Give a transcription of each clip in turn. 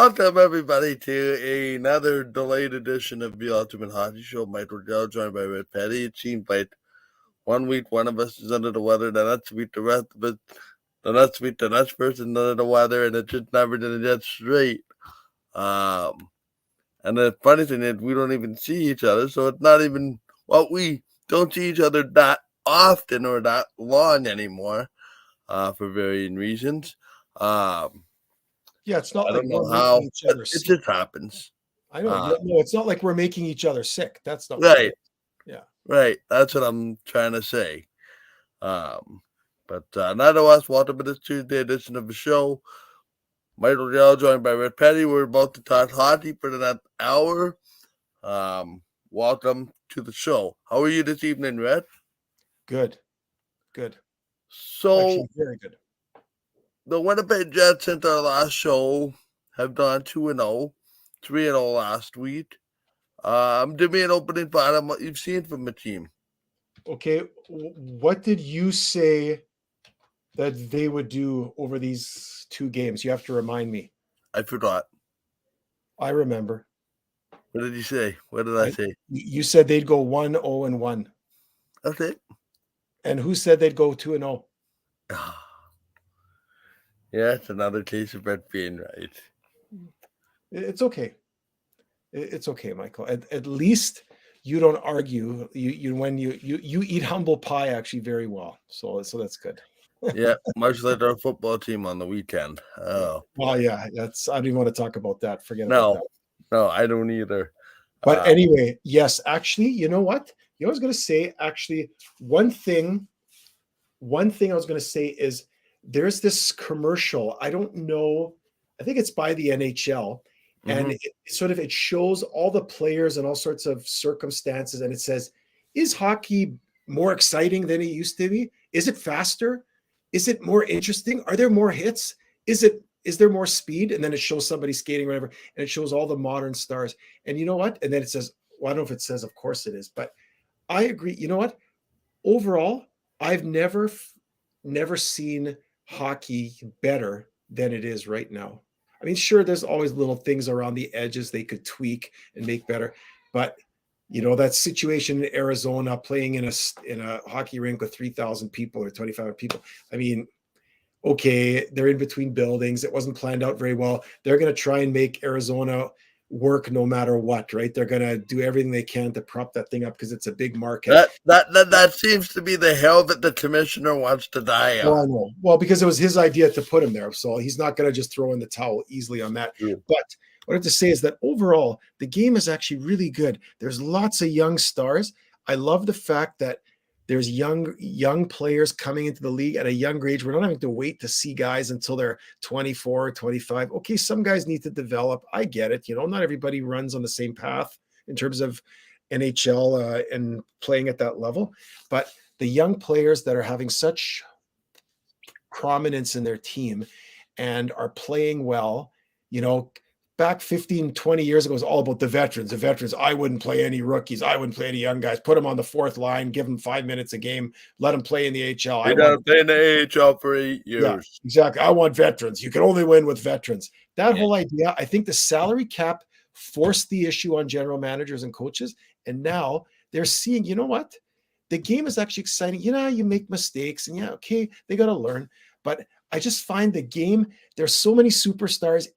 Welcome, everybody, to another delayed edition of the Ultimate Hockey Show. Mike Rodell, joined by Red Petty. It seems like 1 week one of us is under the weather, the next week the rest of us, the next week the next person under the weather, and it's just never going to get straight. And the funny thing is, we don't even see each other, so it's not even, we don't see each other that often or that long anymore, for varying reasons. Yeah, it's not I like don't know we're how, making each other it sick. just happens. I know. No, it's not like we're making each other sick. That's not Right. Yeah. Right. That's what I'm trying to say. But nonetheless, welcome to this Tuesday edition of the show. Michael Gale, joined by Red Petty. We're about to talk hockey for the next hour. Welcome to the show. How are you this evening, Red? Good. Good. So, Actually, very good. The Winnipeg Jets, since our last show, have done 2-0, 3-0 last week. Give me an opening thought on what you've seen from the team. Okay, what did you say that they would do over these two games? You have to remind me. I forgot. I remember. What did you say? What did I say? You said they'd go 1-0-1. Okay. And who said they'd go 2-0? Yeah, it's another case of Red being right. It's okay. It's okay, Michael. At least you don't argue. You when you eat humble pie actually very well. So that's good. Yeah, much like our football team on the weekend. Oh. Well, yeah, that's. I don't even want to talk about that. Forget about that. No, I don't either. But anyway, yes, actually, you know what? You know what I was going to say? Actually, one thing I was going to say is there's this commercial. I don't know. I think it's by the NHL. And it shows all the players and all sorts of circumstances. And it says, is hockey more exciting than it used to be? Is it faster? Is it more interesting? Are there more hits? Is there more speed? And then it shows somebody skating, whatever. And it shows all the modern stars. And you know what? And then it says, well, I don't know if it says, of course it is, but I agree. You know what? Overall, I've never seen hockey better than it is right now. I mean, sure, there's always little things around the edges they could tweak and make better, but you know that situation in Arizona, playing in a hockey rink with 3,000 people or 2,500 people. I mean, okay, they're in between buildings. It wasn't planned out very well. They're going to try and make Arizona work no matter what, right? They're going to do everything they can to prop that thing up because it's a big market. That seems to be the hill that the commissioner wants to die on. Well, I know. Well, because it was his idea to put him there, so he's not going to just throw in the towel easily on that. But what I have to say is that overall, the game is actually really good. There's lots of young stars. I love the fact that there's young players coming into the league at a younger age. We're not having to wait to see guys until they're 24, 25. Okay, some guys need to develop. I get it. You know, not everybody runs on the same path in terms of NHL and playing at that level. But the young players that are having such prominence in their team and are playing well, you know, back 15, 20 years ago, it was all about the veterans. The veterans, I wouldn't play any rookies. I wouldn't play any young guys. Put them on the fourth line, give them 5 minutes a game, let them play in the AHL. I got to play in the AHL for 8 years. Yeah, exactly. I want veterans. You can only win with veterans. That whole idea, I think the salary cap forced the issue on general managers and coaches. And now they're seeing, you know what? The game is actually exciting. You know, you make mistakes and okay, they got to learn. But I just find the game, there's so many superstars.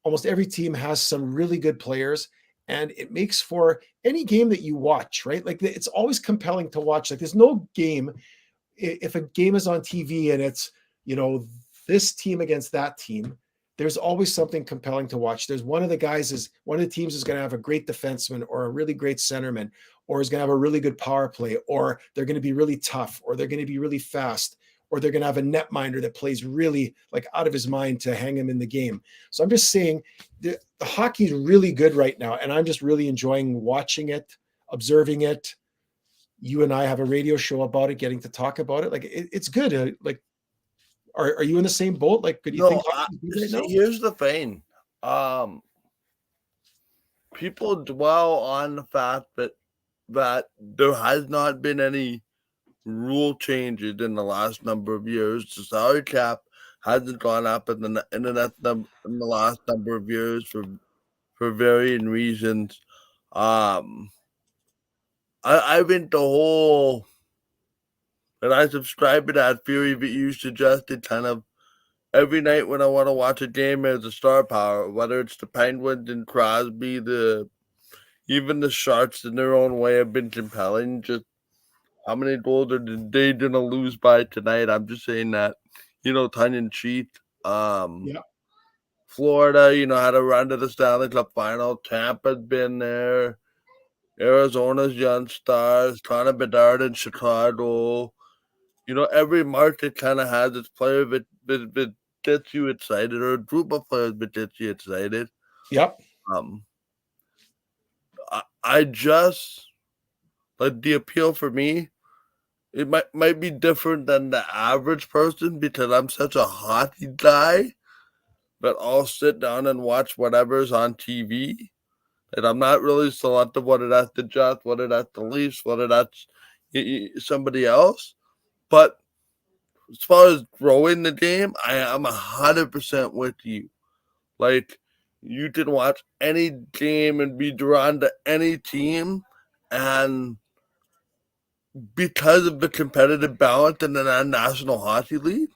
Almost every team has some really good players, and it makes for any game that you watch, right? Like it's always compelling to watch. Like there's no game, if a game is on TV and it's, you know, this team against that team, there's always something compelling to watch. There's one of the teams is going to have a great defenseman or a really great centerman, or is going to have a really good power play, or they're going to be really tough, or they're going to be really fast, or they're going to have a netminder that plays really like out of his mind to hang him in the game. So I'm just saying the hockey is really good right now. And I'm just really enjoying watching it, observing it. You and I have a radio show about it, getting to talk about it. Like it's good. Like, are you in the same boat? Like, could you think right now? Here's the thing. People dwell on the fact that there has not been any rule changes in the last number of years. The salary cap hasn't gone up in in the last number of years for varying reasons. Um, I think the whole and I subscribe to that theory that you suggested kind of every night when I want to watch a game as a star power, whether it's the Penguins and Crosby, even the Sharks in their own way have been compelling. Just how many goals are they gonna lose by tonight? I'm just saying that, tongue in cheek. Um, Yeah. Florida, had a run to the Stanley Cup final. Tampa's been there. Arizona's young stars. Connor Bedard in Chicago. Every market kind of has its player that gets you excited, or a group of players that gets you excited. Yep. Um, I just like the appeal for me. It might be different than the average person because I'm such a hockey guy that I'll sit down and watch whatever's on TV. And I'm not really selective whether that's the Jets, whether that's the Leafs, whether that's somebody else. But as far as growing the game, I am 100% with you. Like, you can watch any game and be drawn to any team, and because of the competitive balance in the National Hockey League,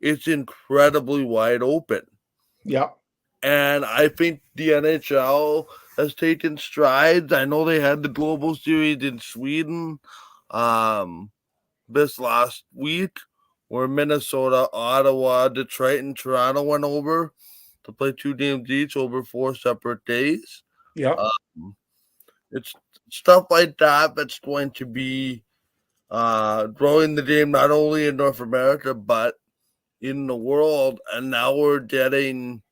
it's incredibly wide open. Yeah. And I think the NHL has taken strides. I know they had the Global Series in Sweden this last week, where Minnesota, Ottawa, Detroit, and Toronto went over to play 2 games each over 4 separate days. Yeah. Um, it's stuff like that that's going to be growing the game not only in North America but in the world. And now we're getting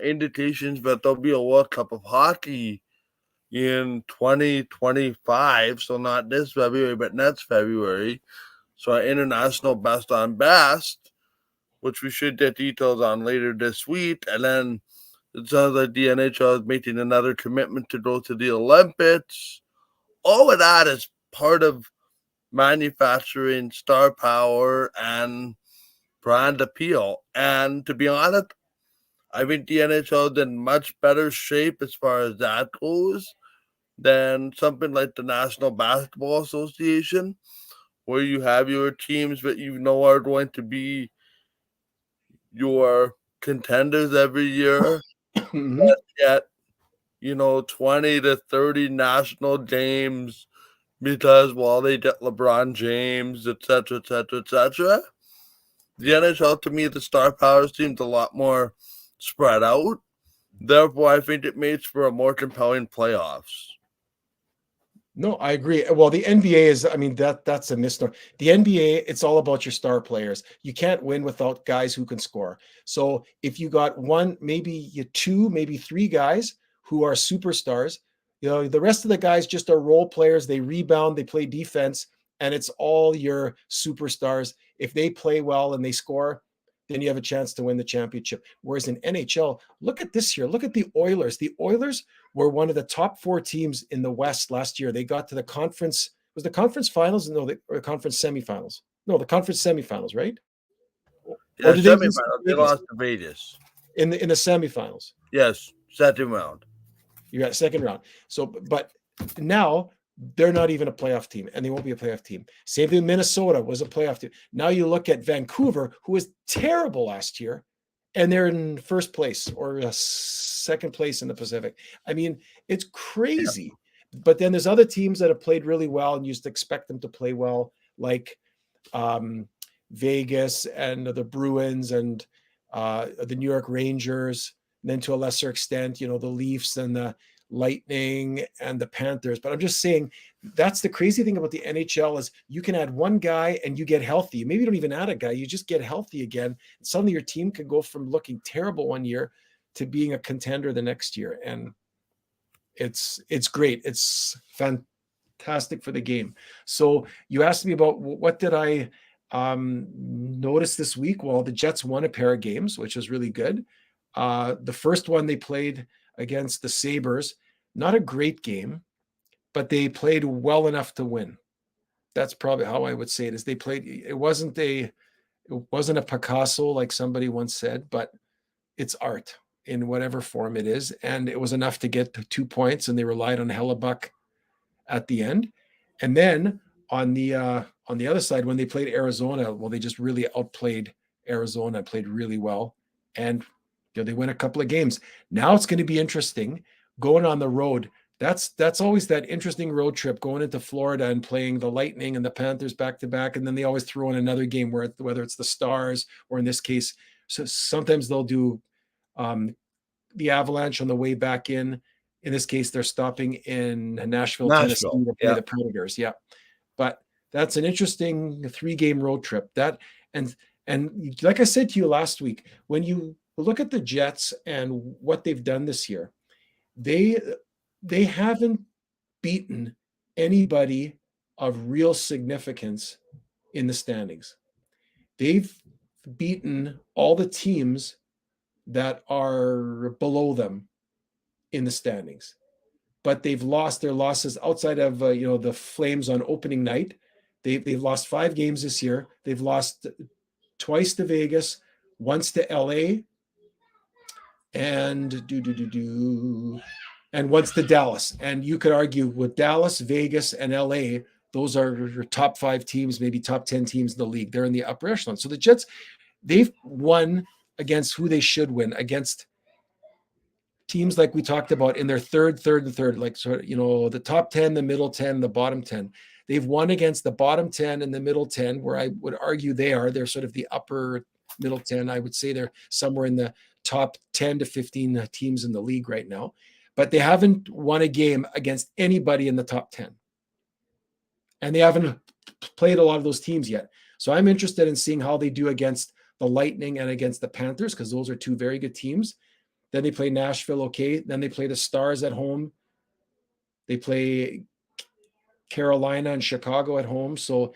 indications that there'll be a World Cup of Hockey in 2025. So not this February, but next February. So our international best on best, which we should get details on later this week. And then it sounds like the NHL is making another commitment to go to the Olympics. All of that is part of manufacturing star power and brand appeal. And to be honest, I think the NHL is in much better shape as far as that goes than something like the National Basketball Association, where you have your teams that are going to be your contenders every year, Mhm. yet 20 to 30 national games because while they get LeBron James, etc., etc., etc., the NHL to me the star power seems a lot more spread out. Therefore, I think it makes for a more compelling playoffs. No, I agree. Well, the NBA is, I mean, that's a misnomer. The NBA, it's all about your star players. You can't win without guys who can score. So if you got one, maybe you two, maybe three guys who are superstars, the rest of the guys just are role players. They rebound, they play defense, and it's all your superstars. If they play well and they score, then you have a chance to win the championship. Whereas in NHL, look at this year. Look at the Oilers. The Oilers were one of the top 4 teams in the West last year. They got to the conference. Was the conference finals? No, or the conference semifinals. No, the conference semifinals, right? Or Yeah, did they lose semifinals. to They Vegas lost to Vegas. in the semifinals? Yes, second round. You got second round. So, but now they're not even a playoff team, and they won't be a playoff team. Same thing. Minnesota was a playoff team. Now you look at Vancouver, who was terrible last year, and they're in first place or second place in the Pacific. I mean, it's crazy. But then there's other teams that have played really well, and you just expect them to play well, like um, Vegas and the Bruins and the New York Rangers. And then to a lesser extent, the Leafs and the Lightning and the Panthers. But I'm just saying that's the crazy thing about the NHL is you can add one guy and you get healthy. Maybe you don't even add a guy, you just get healthy again. And suddenly your team can go from looking terrible one year to being a contender the next year. And it's great. It's fantastic for the game. So you asked me about what did I notice this week? Well, the Jets won a pair of games, which was really good. The first one they played against the Sabres, not a great game, but they played well enough to win. That's probably how I would say it is. They played, it wasn't It wasn't a Picasso, like somebody once said, but it's art in whatever form it is. And it was enough to get to 2 points, and they relied on Hellebuck at the end. And then on the other side, when they played Arizona, well, they just really outplayed Arizona, played really well, and they win a couple of games. Now it's going to be interesting going on the road. That's always that interesting road trip, going into Florida and playing the Lightning and the Panthers back to back, and then they always throw in another game whether it's the Stars or in this case, so sometimes they'll do the Avalanche on the way back in. In this case, they're stopping in Nashville, Tennessee to play the Predators. Yeah, but that's an interesting 3-game road trip. And like I said to you last week, when you look at the Jets and what they've done this year, they haven't beaten anybody of real significance in the standings. They've beaten all the teams that are below them in the standings, but they've lost their losses outside of the Flames on opening night. They've lost 5 games this year. They've lost twice to Vegas, once to LA, and once to Dallas. And you could argue with Dallas, Vegas, and LA, those are your top 5 teams, maybe top 10 teams in the league. They're in the upper echelon. So the Jets, they've won against who they should win, against teams like we talked about in their third, like sort of, the top 10, the middle 10, the bottom 10. They've won against the bottom 10 and the middle 10, where I would argue they're sort of the upper middle 10. I would say they're somewhere in the top 10 to 15 teams in the league right now, but they haven't won a game against anybody in the top 10. And they haven't played a lot of those teams yet. So I'm interested in seeing how they do against the Lightning and against the Panthers, because those are 2 very good teams. Then they play Nashville, okay. Then they play the Stars at home. They play Carolina and Chicago at home. So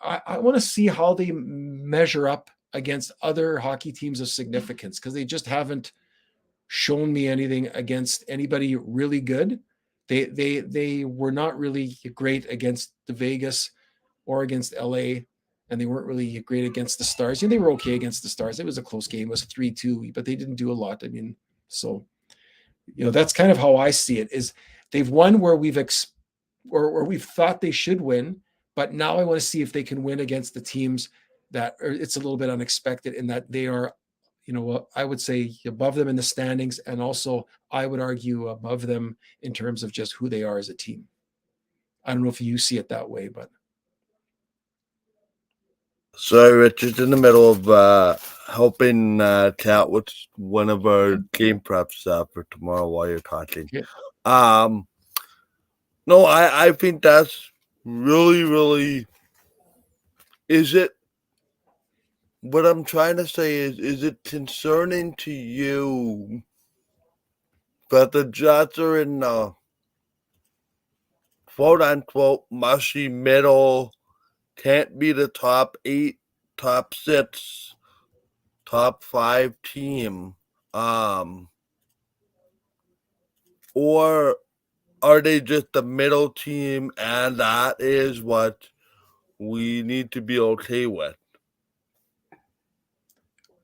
I want to see how they measure up against other hockey teams of significance, because they just haven't shown me anything against anybody really good. They were not really great against the Vegas or against LA, and they weren't really great against the Stars. They were okay against the Stars. It was a close game. It was 3-2, but they didn't do a lot. I mean, so that's kind of how I see it. Is they've won where we've thought they should win, but now I want to see if they can win against the teams that it's a little bit unexpected in that they are, I would say above them in the standings, and also I would argue above them in terms of just who they are as a team. I don't know if you see it that way, but. Sorry, Richard's in the middle of helping chat with one of our game preps for tomorrow while you're talking. Yeah. No, I think that's really, really. Is it? What I'm trying to say is it concerning to you that the Jets are in the quote unquote mushy middle? Can't be the top 8, top 6, top 5 team. Or are they just the middle team, and that is what we need to be okay with?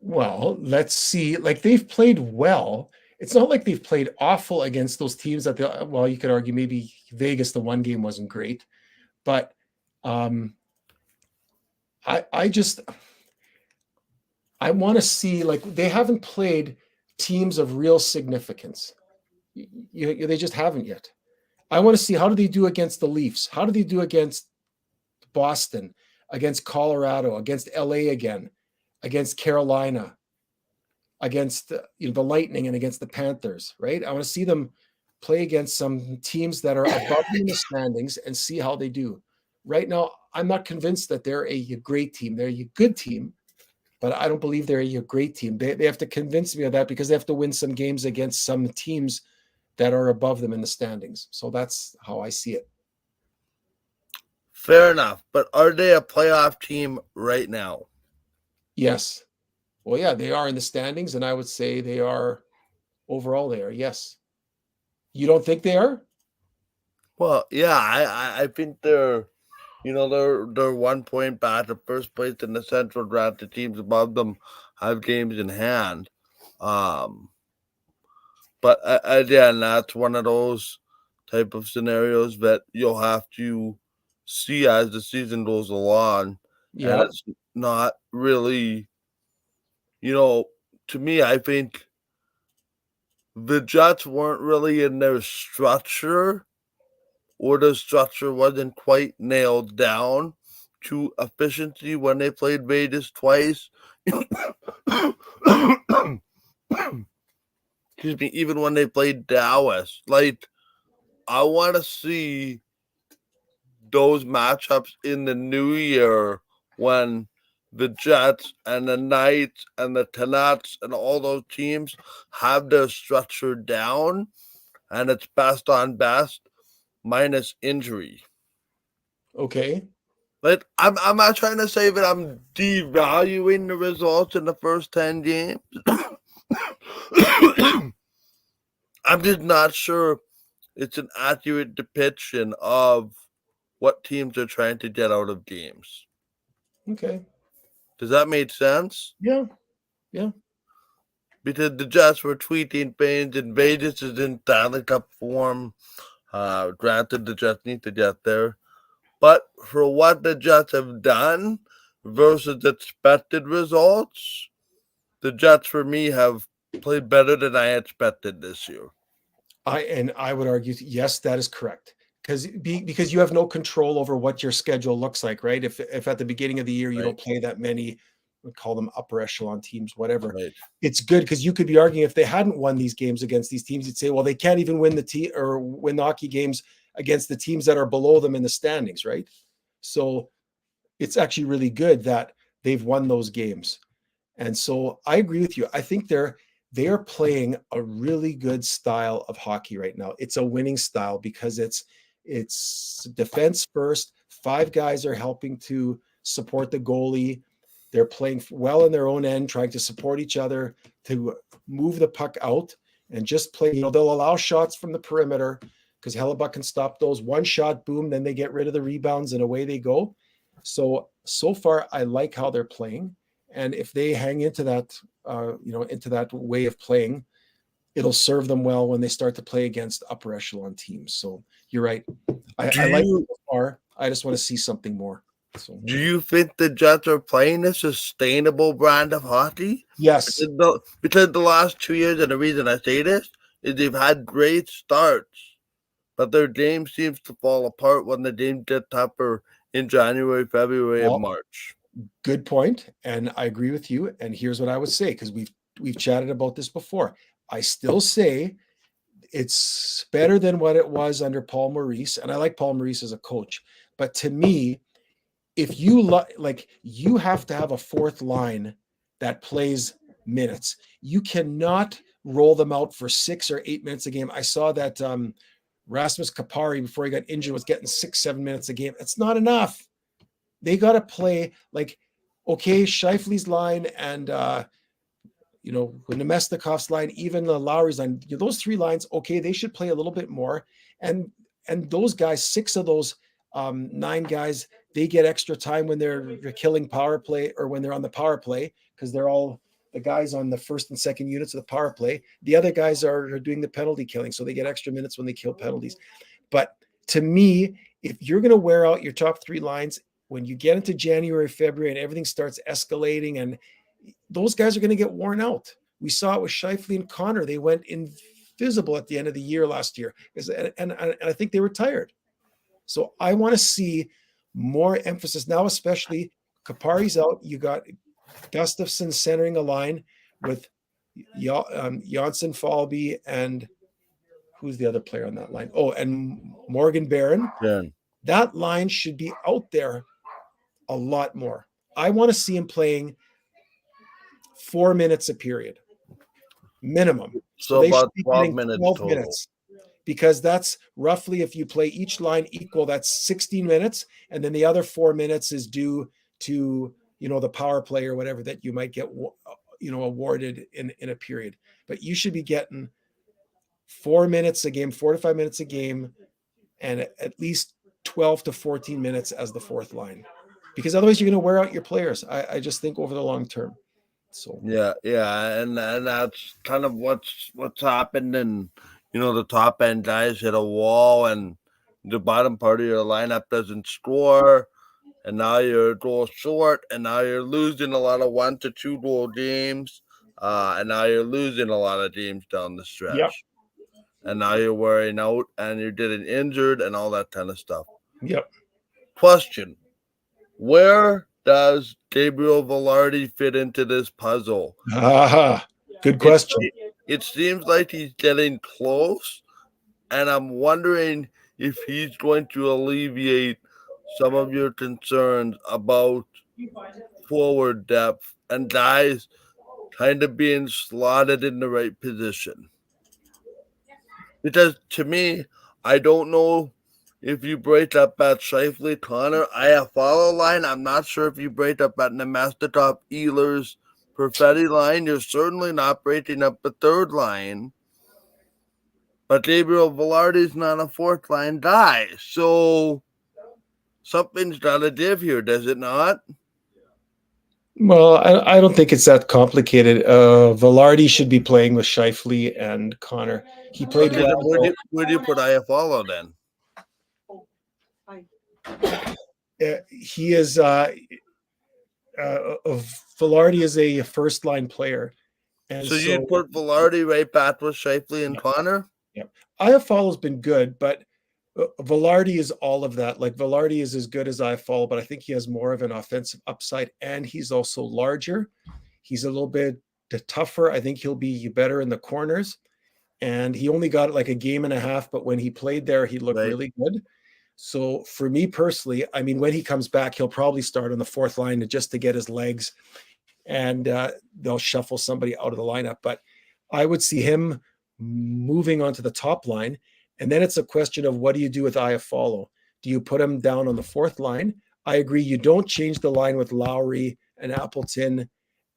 Well, let's see. Like, they've played well. It's not like they've played awful against those teams that you could argue maybe Vegas, the one game wasn't great, but I want to see, like, they haven't played teams of real significance. They just haven't yet. I want to see, how do they do against the Leafs? How do they do against Boston, against Colorado, against LA again, against Carolina, against the Lightning, and against the Panthers, right? I want to see them play against some teams that are above in the standings and see how they do. Right now, I'm not convinced that they're a great team. They're a good team, but I don't believe they're a great team. They have to convince me of that, because they have to win some games against some teams that are above them in the standings. So that's how I see it. Fair enough. But are they a playoff team right now? Yes. Well, yeah, they are in the standings, and I would say they are overall there. Yes. You don't think they are? Well, yeah, I think they're They're 1 point back at first place in the Central draft. The teams above them have games in hand. Um, but again, that's one of those type of scenarios that you'll have to see as the season goes along, and Yeah. it's not really, you know, to me, I think the Jets weren't really in their structure, or the structure wasn't quite nailed down to efficiency when they played Vegas twice. Excuse me, even when they played Dallas. Like, I want to see those matchups in the new year when the Jets and the Knights and the Canucks and all those teams have their structure down, and it's best on best minus injury. Okay. Like, I'm not trying to say that I'm devaluing the results in the first 10 games. I'm just not sure it's an accurate depiction of what teams are trying to get out of games. Okay. Does that make sense? Yeah. Yeah. Because the Jets were tweeting things, and Vegas is in Stanley Cup form. Granted, the Jets need to get there. But for what the Jets have done versus expected results, the Jets, for me, have played better than I expected this year. I would argue, yes, that is correct. Because you have no control over what your schedule looks like, right? If at the beginning of the year you Right. don't play that many, we call them upper echelon teams, whatever. Right. It's good because you could be arguing if they hadn't won these games against these teams, you'd say, well, they can't even win win the hockey games against the teams that are below them in the standings, right? So it's actually really good that they've won those games. And so I agree with you. I think they are playing a really good style of hockey right now. It's a winning style because it's defense first. Five guys are helping to support the goalie. They're playing well in their own end, trying to support each other to move the puck out and just play. They'll allow shots from the perimeter because Hellebuck can stop those. One shot, boom, then they get rid of the rebounds and away they go. So far, I like how they're playing. And if they hang into that, into that way of playing, it'll serve them well when they start to play against upper echelon teams. So you're right. Do I like you it so far. I just want to see something more. So do you think the Jets are playing a sustainable brand of hockey? yes, Because the last 2 years, and the reason I say this is they've had great starts, but their game seems to fall apart when the games get tougher in January, February, and well, March. good point, and I agree with you. And here's what I would say because we've chatted about this before. I still say it's better than what it was under Paul Maurice, and I like Paul Maurice as a coach. But to me, if you like, you have to have a fourth line that plays minutes. You cannot roll them out for 6 or 8 minutes a game. I saw that Rasmus Kapari before he got injured was getting 6-7 minutes a game. That's not enough. They got to play like, okay, Scheifele's line and Nemestikov's line, even the Lowry's line, those three lines, okay, they should play a little bit more. And those guys, 6 of those 9 guys, they get extra time when they're killing power play or when they're on the power play because they're all the guys on the first and second units of the power play. The other guys are doing the penalty killing, so they get extra minutes when they kill penalties. But to me, if you're going to wear out your top 3 lines, when you get into January, February, and everything starts escalating, and those guys are going to get worn out. We saw it with Scheifele and Connor. They went invisible at the end of the year last year, and I think they were tired. So I want to see more emphasis now, especially Kapari's out. You got Gustafsson centering a line with Janssen, Falby, and who's the other player on that line? Oh, and Morgan Barron. Yeah. That line should be out there a lot more. I want to see him playing 4 minutes a period, minimum. So they should about be 12 getting minutes 12 total. minutes because that's roughly, if you play each line equal, that's 16 minutes. And then the other 4 minutes is due to, the power play or whatever that you might get, awarded in a period. But you should be getting 4 minutes a game, 4 to 5 minutes a game, and at least 12 to 14 minutes as the fourth line, because otherwise you're going to wear out your players. I just think over the long term. So Yeah, and that's kind of what's happened, and the top end guys hit a wall, and the bottom part of your lineup doesn't score, and now you're a goal short, and now you're losing a lot of 1 to 2 goal games, and now you're losing a lot of games down the yep, stretch, and now you're wearing out, and you're getting injured, and all that kind of stuff. yep. Question: where does Gabriel Velarde fit into this puzzle? Aha, good question. It seems like he's getting close, and I'm wondering if he's going to alleviate some of your concerns about forward depth and guys kind of being slotted in the right position. Because to me, I don't know if you break up at Shifley, Connor, Iafallo line. I'm not sure if you break up at Nemestikov, Ehlers, Perfetti line. You're certainly not breaking up the third line. But Gabriel Velarde's not a fourth line guy. So something's got to give here, does it not? Well, I don't think it's that complicated. Velarde should be playing with Shifley and Connor. He played Okay, well. where do you put Iafallo then? He is Velarde is a first line player, and So you put Velarde right back with Shifley and Connor? Yeah, Iafallo's been good, but Velarde is all of that. Like Velarde is as good as Iafallo, but I think he has more of an offensive upside, and he's also larger. He's a little bit tougher. I think he'll be better in the corners, and he only got like a game and a half, but when he played there, he looked really good. So for me personally, I mean, when he comes back, he'll probably start on the fourth line just to get his legs, and they'll shuffle somebody out of the lineup. But I would see him moving onto the top line. And then it's a question of what do you do with Iafallo? Do you put him down on the fourth line? I agree. You don't change the line with Lowry and Appleton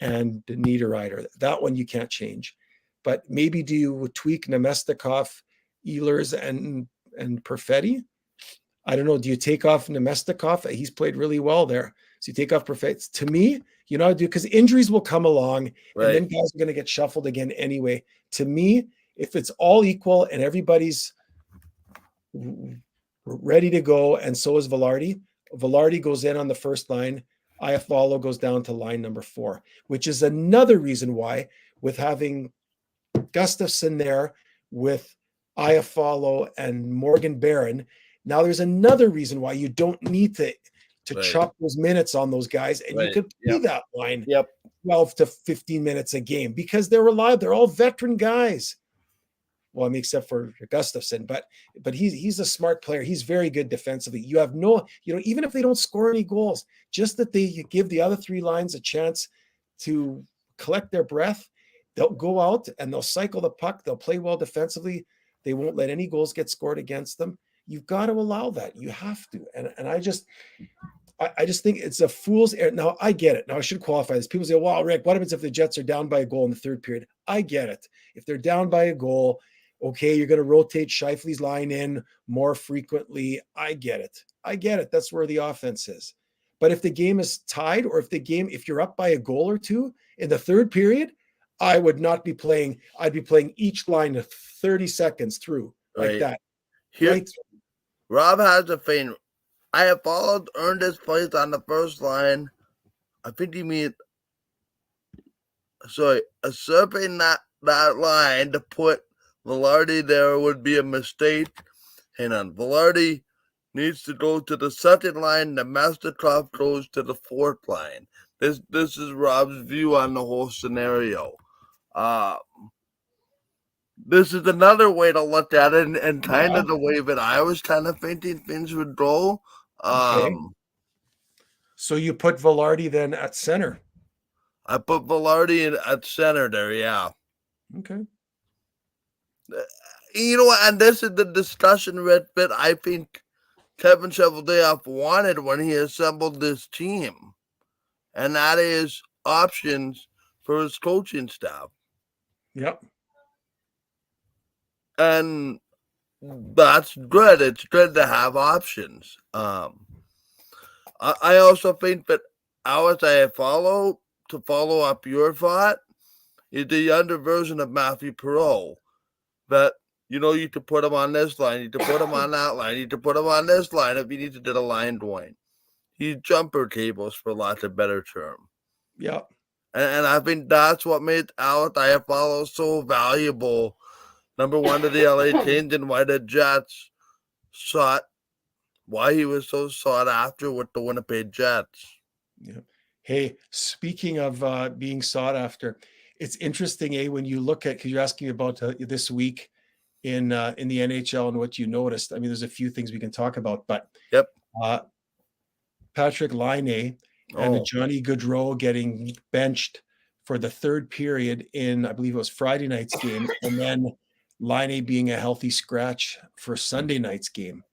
and Niederreiter. That one you can't change. But maybe do you tweak Nemestikov, Ehlers, and Perfetti? I don't know. Do you take off Nemestikov? He's played really well there. So you take off Perfetti. To me, you know, because injuries will come along, and then guys are going to get shuffled again anyway. To me, if it's all equal and everybody's ready to go, and so is Velarde. Velarde goes in on the first line. Iafallo goes down to line number 4, which is another reason why, with having Gustafsson there with Iafallo and Morgan Barron, now there's another reason why you don't need to chop those minutes on those guys, and you could play that line 12 to 15 minutes a game because they're reliable. They're all veteran guys. Well, I mean, except for Gustafsson, but he's a smart player. He's very good defensively. You have no, even if they don't score any goals, just that they give the other 3 lines a chance to collect their breath. They'll go out and they'll cycle the puck. They'll play well defensively. They won't let any goals get scored against them. You've got to allow that. You have to. And I just think it's a fool's errand. Now, I get it. Now, I should qualify this. People say, well, Rick, what happens if the Jets are down by a goal in the third period? I get it. If they're down by a goal, okay, you're going to rotate Shifley's line in more frequently. I get it. That's where the offense is. But if the game is tied, or if you're up by a goal or two in the third period, I would not be playing. I'd be playing each line 30 seconds through like that. Here, Rob has a thing. Iafallo earned his place on the first line. I think you mean, usurping that line to put Velarde there would be a mistake. Hang on. Velarde needs to go to the second line. Nemestikov goes to the fourth line. This is Rob's view on the whole scenario. This is another way to look at it, and kind of the way that I was kind of thinking things would go. Okay. So you put Velarde then at center. I put Velarde at center there, yeah. Okay. You know what? And this is the discussion that I think Kevin Cheveldayoff wanted when he assembled this team. And that is options for his coaching staff. Yep. And that's good. It's good to have options. I also think that Alex, to follow up your thought, is the younger version of Matthew Perot. That you could put him on this line, you could put him on that line, you could put him on this line if you need to do the line Dwayne. He's jumper cables, for lack of a better term. Yeah. And I think that's what made Alex Iafallo so valuable. Number one to the LA Kings and why the Jets why he was so sought after with the Winnipeg Jets. Yeah. Hey, speaking of being sought after, it's interesting, when you look at, because you're asking about this week in the NHL and what you noticed. I mean, there's a few things we can talk about, but Yep. Patrick Laine and Johnny Gaudreau getting benched for the third period in, I believe it was Friday night's game, and then Laine being a healthy scratch for Sunday night's game.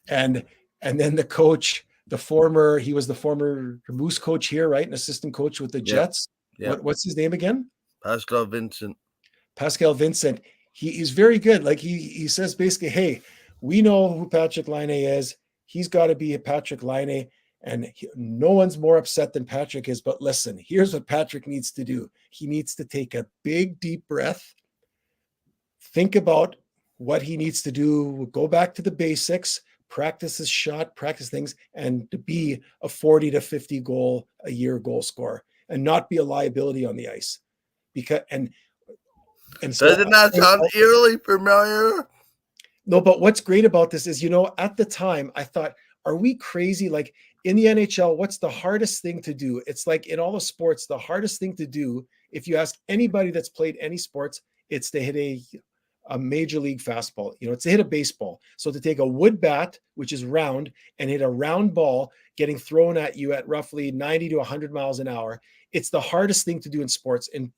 And then the coach, he was the former Moose coach here, right? An assistant coach with the Jets. Yeah. What's his name again? Pascal Vincent. He's very good. Like he says basically, hey, we know who Patrick Laine is. He's got to be a Patrick Laine. And no one's more upset than Patrick is. But listen, here's what Patrick needs to do. He needs to take a big, deep breath. Think about what he needs to do. Go back to the basics. Practice his shot, practice things, and to be a 40 to 50 goal a year goal scorer and not be a liability on the ice. And so doesn't that sound eerily familiar? No, but what's great about this is, at the time I thought, are we crazy? Like in the NHL, what's the hardest thing to do? It's like in all the sports, the hardest thing to do, if you ask anybody that's played any sports, it's to hit a major league fastball. It's to hit a baseball. So to take a wood bat, which is round, and hit a round ball getting thrown at you at roughly 90 to 100 miles an hour, it's the hardest thing to do in sports in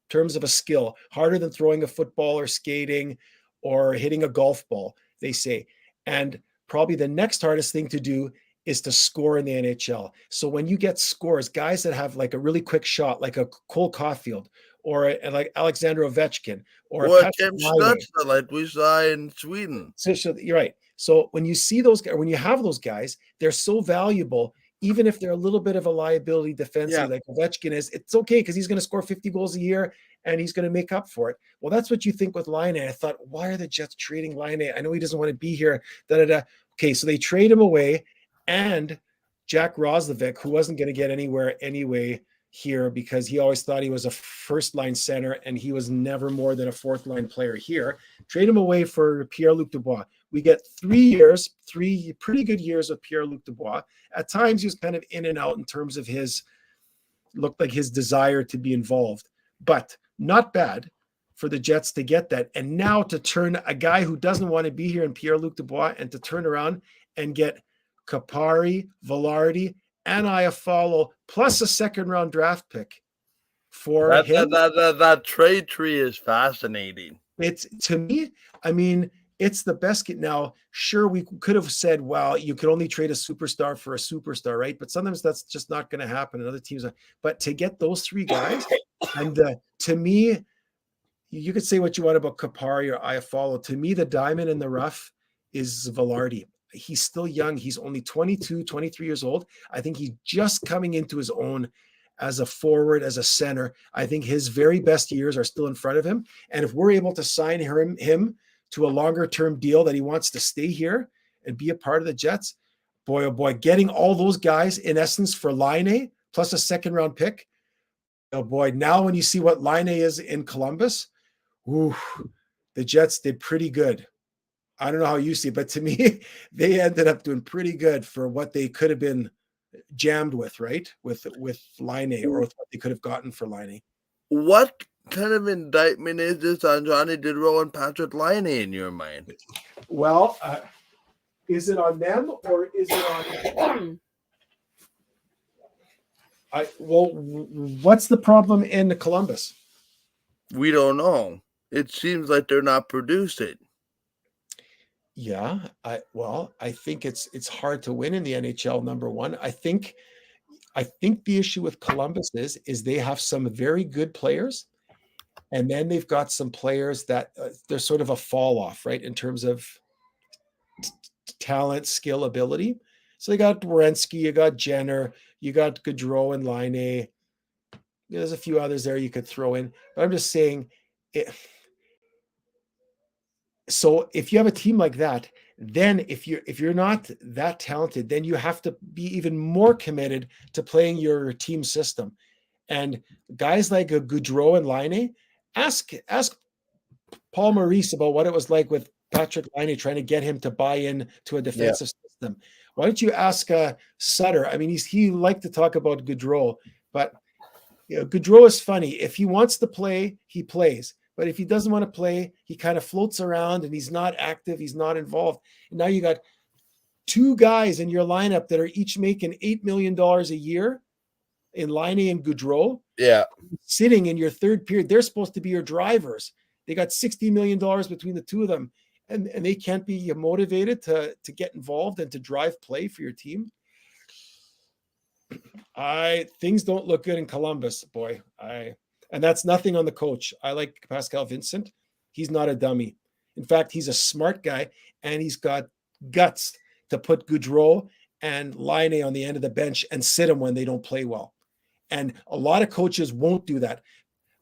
terms of a skill, harder than throwing a football or skating or hitting a golf ball, they say. And probably the next hardest thing to do is to score in the NHL. So when you get scores, guys that have like a really quick shot, like a Cole Caulfield, or like Alexander Ovechkin, or Tim Stutzler, like we saw in Sweden. So you're right. So when you see those guys, when you have those guys, they're so valuable, even if they're a little bit of a liability defensively, like Ovechkin is. It's okay because he's going to score 50 goals a year and he's going to make up for it. Well, that's what you think with Laine. I thought, why are the Jets trading Laine? I know he doesn't want to be here. Okay, so they trade him away, and Jack Roslovic, who wasn't going to get anywhere anyway here because he always thought he was a first-line center and he was never more than a fourth-line player here. Trade him away for Pierre-Luc Dubois. We get 3 pretty good years of Pierre-Luc Dubois. At times, he was kind of in and out in terms of looked like his desire to be involved, but not bad for the Jets to get that. And now to turn a guy who doesn't want to be here in Pierre-Luc Dubois and to turn around and get Kupari, Velarde, and Iafallo plus a second-round draft pick for him. That trade tree is fascinating. It's, to me, I mean, it's the best. Now, sure, we could have said, well, you could only trade a superstar for a superstar, right? But sometimes that's just not going to happen in other teams. But to get those three guys, and to me, you could say what you want about Kupari or Iafallo. To me, the diamond in the rough is Velarde. He's still young. He's only 22, 23 years old. I think he's just coming into his own as a forward, as a center. I think his very best years are still in front of him. And if we're able to sign him to a longer-term deal that he wants to stay here and be a part of the Jets, boy, oh boy, getting all those guys in essence for Laine plus a second-round pick, oh boy, now when you see what Laine is in Columbus, the Jets did pretty good. I don't know how you see it, but to me, they ended up doing pretty good for what they could have been jammed with, right? With Laine, or with what they could have gotten for Laine. What kind of indictment is this on Johnny Gaudreau and Patrick Laine in your mind? Well, is it on them or is it on? What's the problem in Columbus? We don't know. It seems like they're not producing. Yeah, I think it's hard to win in the NHL. Number one, I think the issue with Columbus is they have some very good players, and then they've got some players that they're sort of a fall off, right? In terms of talent, skill, ability. So you got Werenski, you got Jenner, you got Gaudreau and Laine. There's a few others there you could throw in, but I'm just saying it. So if you have a team like that, then if you're not that talented, then you have to be even more committed to playing your team system. And guys like a Gaudreau and Laine, ask Paul Maurice about what it was like with Patrick Laine trying to get him to buy in to a defensive system. Why don't you ask Sutter? I mean, he liked to talk about Gaudreau, but Gaudreau is funny. If he wants to play, he plays. But if he doesn't want to play, he kind of floats around and he's not active. He's not involved. And now you got two guys in your lineup that are each making $8 million a year in Laine and Gaudreau. Yeah. Sitting in your third period. They're supposed to be your drivers. They got $60 million between the two of them. And they can't be motivated to get involved and to drive play for your team. Things don't look good in Columbus, boy. And that's nothing on the coach. I like Pascal Vincent. He's not a dummy. In fact, he's a smart guy, and he's got guts to put Gaudreau and Laine on the end of the bench and sit them when they don't play well. And a lot of coaches won't do that.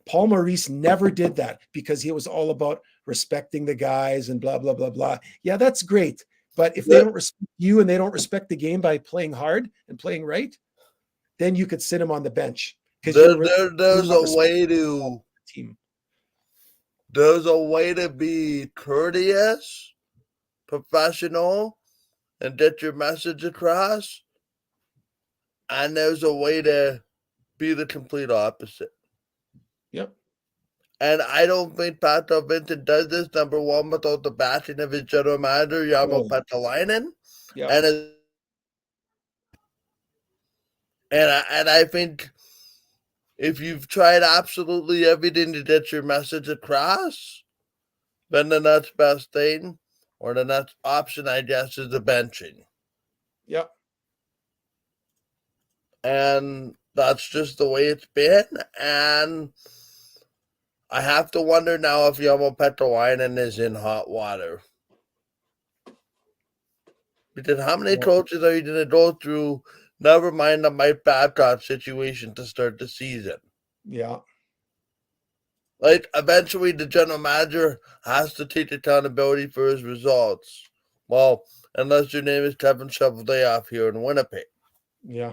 Paul Maurice never did that because he was all about respecting the guys and blah, blah, blah, blah. Yeah, that's great. But if they don't respect you and they don't respect the game by playing hard and playing right, then you could sit him on the bench. There's a way to team. There's a way to be courteous, professional, and get your message across. And there's a way to be the complete opposite. Yep. And I don't think Pato Vincent does this, number one, without the backing of his general manager, Jarmo Petalainen. Yeah. And I think if you've tried absolutely everything to get your message across, then the next best thing, or the next option, I guess, is the benching. Yep. And that's just the way it's been. And I have to wonder now if Jarmo Petalainen is in hot water. Because how many coaches are you going to go through? Never mind the Mike Babcock situation to start the season. Yeah. Like, eventually the general manager has to take accountability for his results. Well, unless your name is Kevin Cheveldayoff here in Winnipeg. Yeah.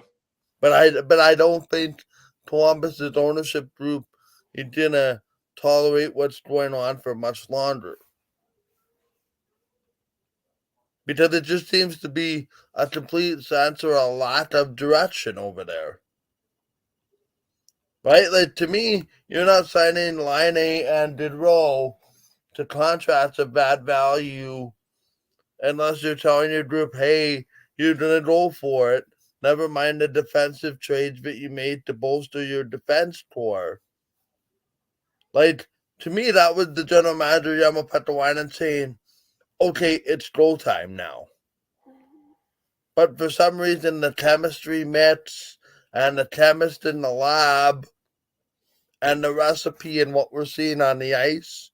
But I don't think Columbus's ownership group is going to tolerate what's going on for much longer. Because it just seems to be a complete sense or a lack of direction over there. Right? Like, to me, you're not signing Laine and Gaudreau to contracts of bad value unless you're telling your group, hey, you're going to go for it. Never mind the defensive trades that you made to bolster your defense core. Like, to me, that was the general manager, Jarmo Petalainen, saying, okay, it's go time now. But for some reason, the chemistry mix and the chemist in the lab and the recipe and what we're seeing on the ice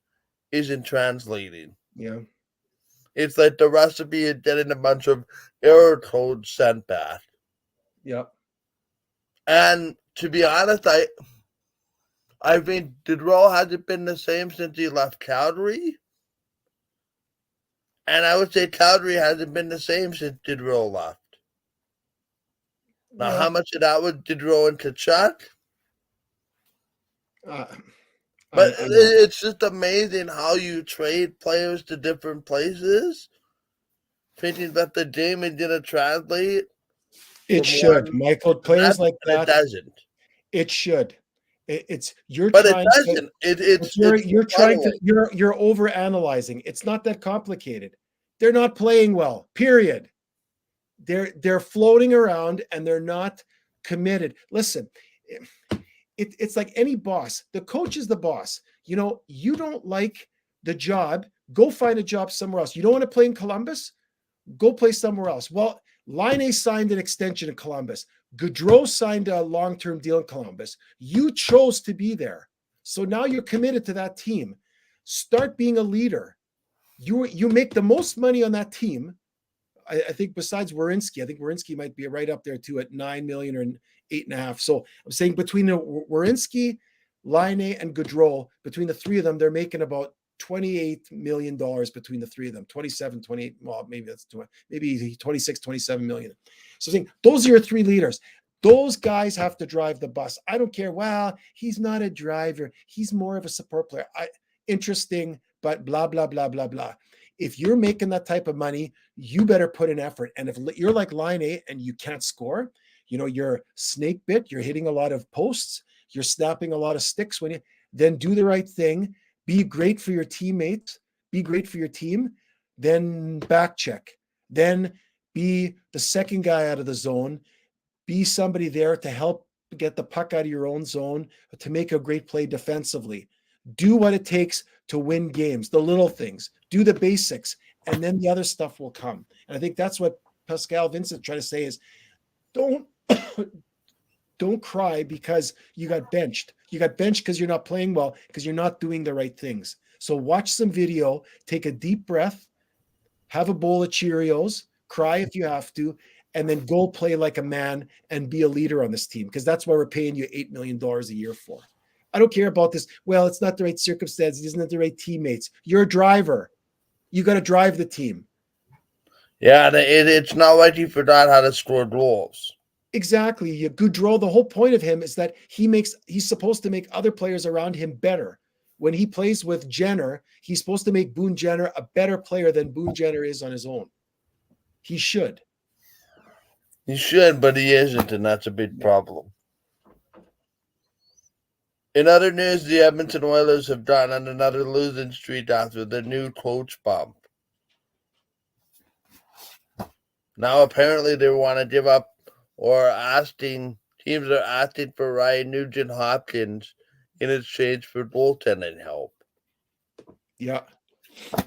isn't translating. Yeah. It's like the recipe is getting a bunch of error codes sent back. Yep. And to be honest, I think Gaudreau hasn't been the same since he left Calgary. And I would say Calgary hasn't been the same since Gaudreau left. Now, how much of that was Gaudreau and Tkachuk? But it's just amazing how you trade players to different places, thinking that the game is going to translate. It should, Michael. Players like that. It doesn't. It should. It's you're. But trying it doesn't. You're trying to. You're over analyzing. It's not that complicated. They're not playing well. Period. They're floating around and they're not committed. Listen, it's like any boss. The coach is the boss. You know, you don't like the job, go find a job somewhere else. You don't want to play in Columbus? Go play somewhere else. Well, Laine signed an extension in Columbus. Gaudreau signed a long-term deal in Columbus. You chose to be there. So now you're committed to that team. Start being a leader. You make the most money on that team. I think besides Werenski, I think Werenski might be right up there too at 9 million or 8.5. So I'm saying between Werenski, Line and Gaudreau, between the three of them, they're making about $28 million between the three of them. 27, 28, well, maybe that's maybe 26, 27 million. So saying those are your three leaders. Those guys have to drive the bus. I don't care. Well, he's not a driver. He's more of a support player. Interesting, but blah, blah, blah, blah, blah. If you're making that type of money, you better put in effort. And if you're like Line A and you can't score, you're snake bit, you're hitting a lot of posts, you're snapping a lot of sticks then do the right thing. Be great for your teammates. Be great for your team. Then back check. Then be the second guy out of the zone. Be somebody there to help get the puck out of your own zone, to make a great play defensively. Do what it takes to win games, the little things. Do the basics, and then the other stuff will come. And I think that's what Pascal Vincent tried to say is don't cry because you got benched. You got benched because you're not playing well, because you're not doing the right things. So watch some video, take a deep breath, have a bowl of Cheerios, cry if you have to, and then go play like a man and be a leader on this team, because that's why we're paying you $8 million a year for. I don't care about this. Well, it's not the right circumstances. It's not the right teammates. You're a driver. You got to drive the team. Yeah, it's not like he forgot how to score goals. Exactly. Gaudreau, the whole point of him is that he's supposed to make other players around him better. When he plays with Jenner, he's supposed to make Boone Jenner a better player than Boone Jenner is on his own. He should. He should, but he isn't, and that's a big problem. In other news, the Edmonton Oilers have gone on another losing streak after the new coach bump. Now apparently they want to give up, or teams are asking for Ryan Nugent-Hopkins in exchange for goaltending help. Yeah.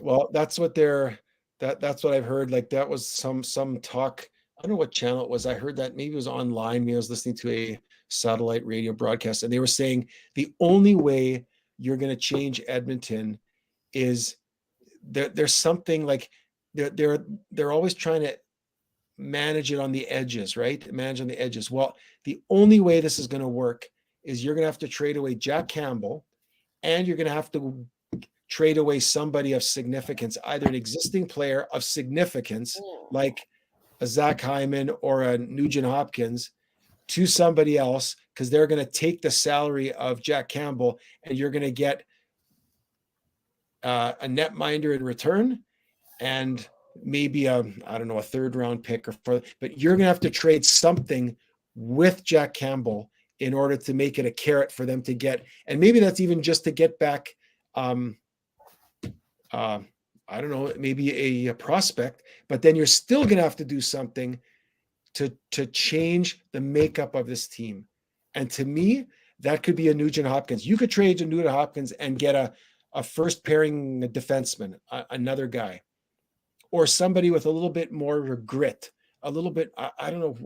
Well, that's what that's what I've heard. Like that was some talk. I don't know what channel it was. I heard that maybe it was online. Maybe I was listening to a satellite radio broadcast, and they were saying the only way you're going to change Edmonton is there's something like they're always trying to manage it on the edges, right? Manage on the edges. Well, the only way this is going to work is you're going to have to trade away Jack Campbell, and you're going to have to trade away somebody of significance, either an existing player of significance like a Zach Hyman or a Nugent Hopkins, to somebody else, because they're going to take the salary of Jack Campbell, and you're going to get a netminder in return, and maybe a third round pick but you're going to have to trade something with Jack Campbell in order to make it a carrot for them to get. And maybe that's even just to get back, maybe a prospect, but then you're still going to have to do something to change the makeup of this team. And to me, that could be a Nugent Hopkins. You could trade a Nugent Hopkins and get a first pairing defenseman, another guy, or somebody with a little bit more grit, a little bit. I don't know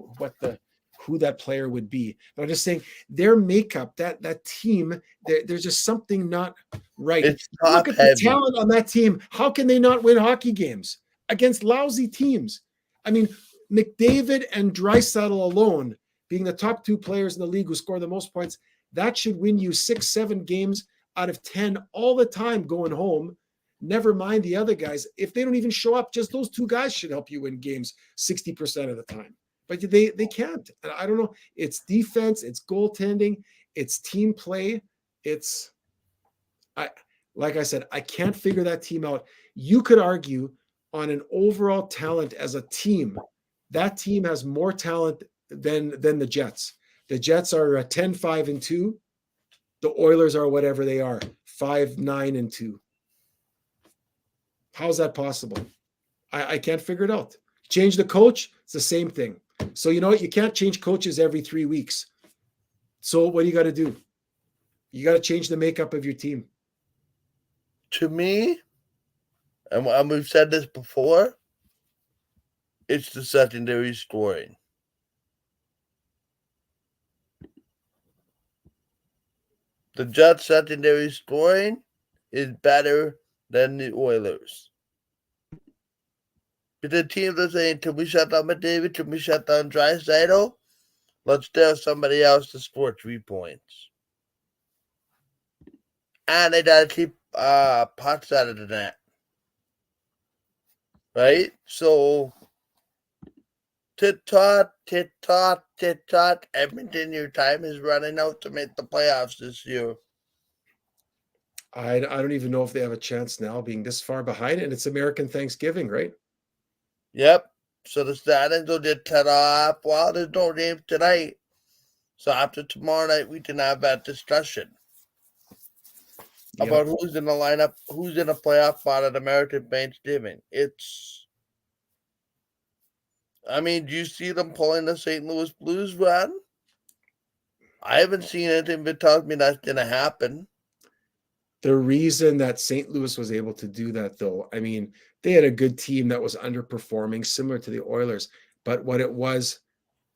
who that player would be, but I'm just saying their makeup, that team, there's just something not right. Look at the talent on that team. How can they not win hockey games against lousy teams? I mean, McDavid and Draisaitl alone, being the top two players in the league who score the most points, that should win you 6-7 games out of 10 all the time going home. Never mind the other guys. If they don't even show up, just those two guys should help you win games 60% of the time. But they can't. I don't know. It's defense, it's goaltending, it's team play. Like I said, I can't figure that team out. You could argue on an overall talent as a team, that team has more talent than the Jets. The Jets are 10-5-2. The Oilers are whatever they are, 5-9-2. How is that possible? I can't figure it out. Change the coach, it's the same thing. So you know what? You can't change coaches every 3 weeks. So what do you got to do? You got to change the makeup of your team. To me, and we've said this before, it's the secondary scoring. The Jets' secondary scoring is better than the Oilers. But the teams are saying, can we shut down McDavid? Can we shut down Draisaitl? Let's tell somebody else to score 3 points. And they gotta keep pucks out of the net. Right? So tit-tot, tit-tot, tit-tot. Edmonton, your time is running out to make the playoffs this year. I don't even know if they have a chance now, being this far behind, and it's American Thanksgiving, right? Yep. So the standings will get cut off. Well, there's no game tonight. So after tomorrow night, we can have that discussion about who's in the lineup, who's in a playoff spot at American Thanksgiving. I mean, do you see them pulling the St. Louis Blues run? I haven't seen anything that tells me that's going to happen. The reason that St. Louis was able to do that, though, I mean, they had a good team that was underperforming, similar to the Oilers. But what it was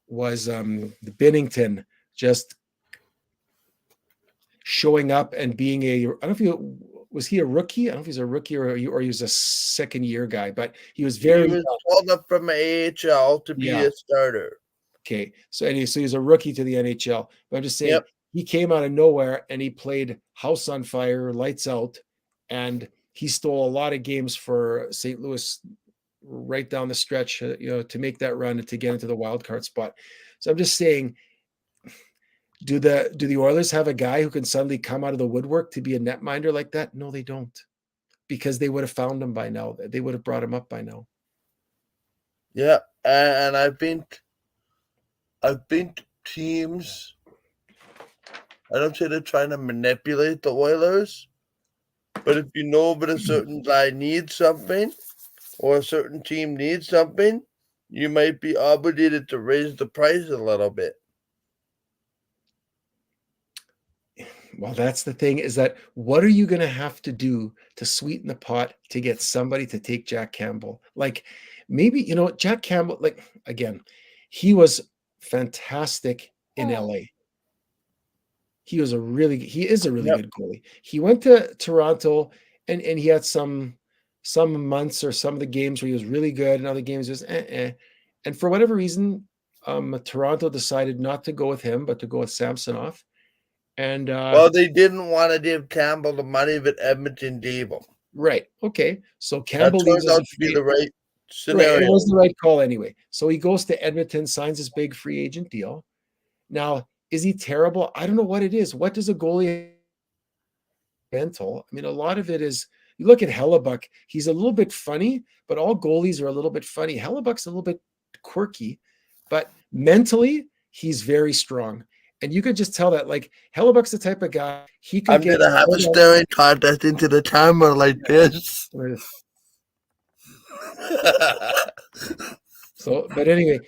the Binnington just showing up and being I don't know if was he a rookie? I don't know if he's a rookie or he was a second-year guy, but he was very He was called up from AHL to be a starter. Okay, so anyway, so he's a rookie to the NHL. But I'm just saying, he came out of nowhere and he played house on fire, lights out, and he stole a lot of games for St. Louis right down the stretch, to make that run and to get into the wild card spot. So I'm just saying, do the Oilers have a guy who can suddenly come out of the woodwork to be a netminder like that? No, they don't, because they would have found him by now. They would have brought him up by now. Yeah, and I've been teams. I don't say they're trying to manipulate the Oilers, but if you know that a certain guy needs something or a certain team needs something, you might be obligated to raise the price a little bit. Well, that's the thing, is that what are you going to have to do to sweeten the pot to get somebody to take Jack Campbell? Like, maybe, Jack Campbell, like, again, he was fantastic in LA. He is a really good goalie. He went to Toronto and he had some months or some of the games where he was really good and other games was And for whatever reason, Toronto decided not to go with him, but to go with Samsonov. And well, they didn't want to give Campbell the money that Edmonton gave him. Right. Okay. So Campbell leaves out to be the right scenario. Right, it was the right call anyway. So he goes to Edmonton, signs his big free agent deal. Now, is he terrible? I don't know what it is. What does a goalie mental? I mean, a lot of it is, you look at Hellebuck, he's a little bit funny, but all goalies are a little bit funny. Hellebuck's a little bit quirky, but mentally, he's very strong. And you could just tell that, like, Hellebuck's the type of guy, he could I'm going to have a staring contest into the camera like this. So, but anyway,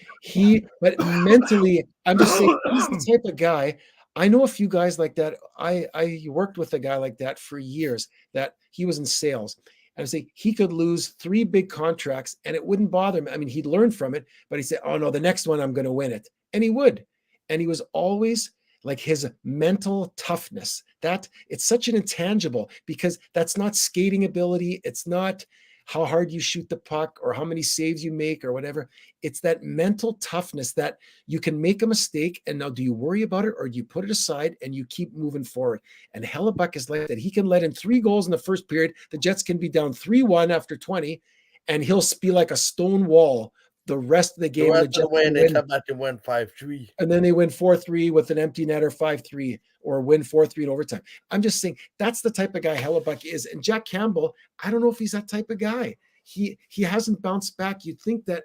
but mentally, I'm just saying, he's the type of guy. I know a few guys like that. I worked with a guy like that for years, that he was in sales. And I say he could lose 3 big contracts and it wouldn't bother him. I mean, he'd learn from it, but he said, oh no, the next one I'm going to win it. And he would. And he was always like, his mental toughness, that it's such an intangible, because that's not skating ability. It's not how hard you shoot the puck or how many saves you make or whatever. It's that mental toughness that you can make a mistake, and now do you worry about it or do you put it aside and you keep moving forward? And Hellebuck is like that. He can let in 3 goals in the first period. The Jets can be down 3-1 after 20, and he'll be like a stone wall the rest of the game. The rest of the way, they come back and win 5-3. And then they win 4-3 with an empty netter, 5-3, or win 4-3 in overtime. I'm just saying, that's the type of guy Hellebuck is. And Jack Campbell, I don't know if he's that type of guy. He hasn't bounced back. You'd think that